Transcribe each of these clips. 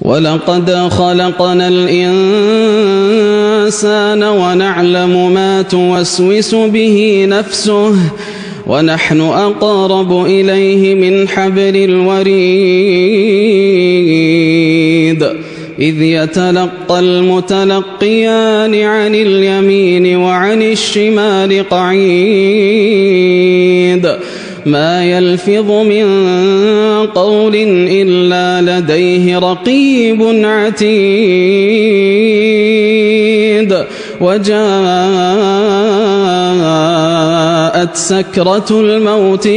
ولقد خلقنا الإنسان ونعلم ما توسوس به نفسه ونحن أقرب إليه من حبل الوريد إذ يتلقى المتلقيان عن اليمين وعن الشمال قعيد ما يلفظ من قول إلا لديه رقيب عتيد وجاءت سكرة الموت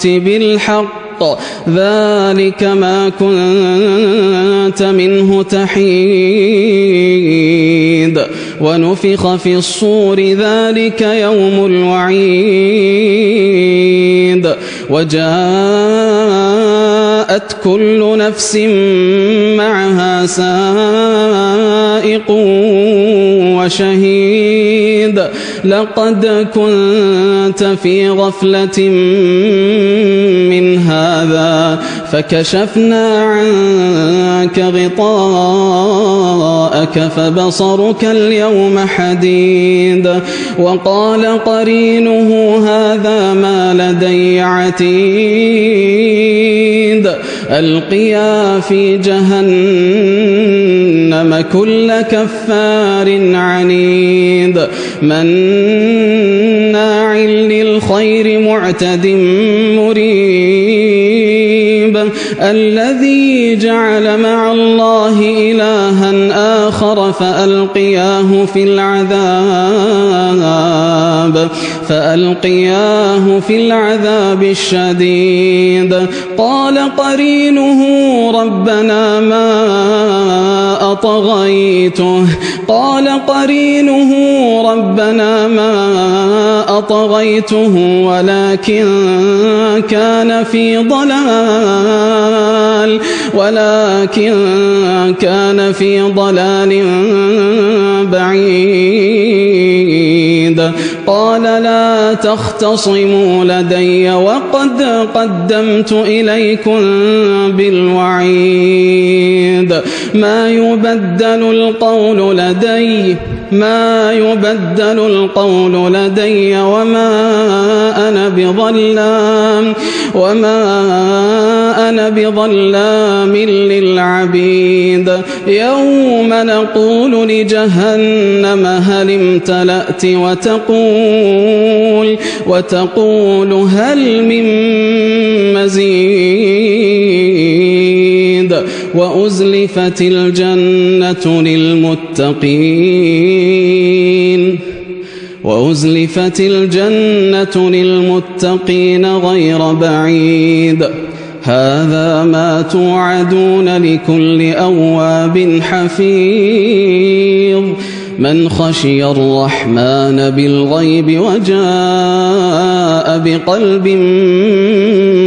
بالحق ذلك ما كنت منه تحيد ونفخ في الصور ذلك يوم الوعيد وجاءت كل نفس معها سائق وشهيد لقد كنت في غفلة من هذا فكشفنا عنك غطاءك فبصرك اليوم حديد وقال قرينه هذا ما لدي عتيد ألقيا في جهنم كل كفار عنيد مناع للخير معتد مريب الذي جعل مع الله إلها آخر فألقياه في العذاب الشديد قال قرينه ربنا ما أطغيته ولكن كان في ضلال بعيد قال لا تختصموا لدي وقد قدمت إليكم بالوعيد ما يبدل القول لدي وما أنا بظلام للعبيد يوم نقول لجهنم هل امتلأت وتقول هل من مزيد وأزلفت الجنة للمتقين غير بعيد هذا ما توعدون لكل أواب حفيظ من خشي الرحمن بالغيب وجاء بقلب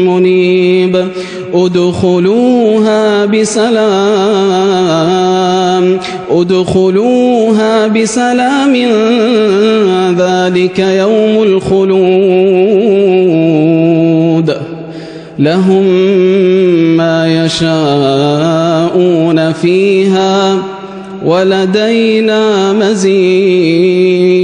منيب ادخلوها بسلام ذلك يوم الخلود لهم ما يشاءون فيها ولدينا مزيد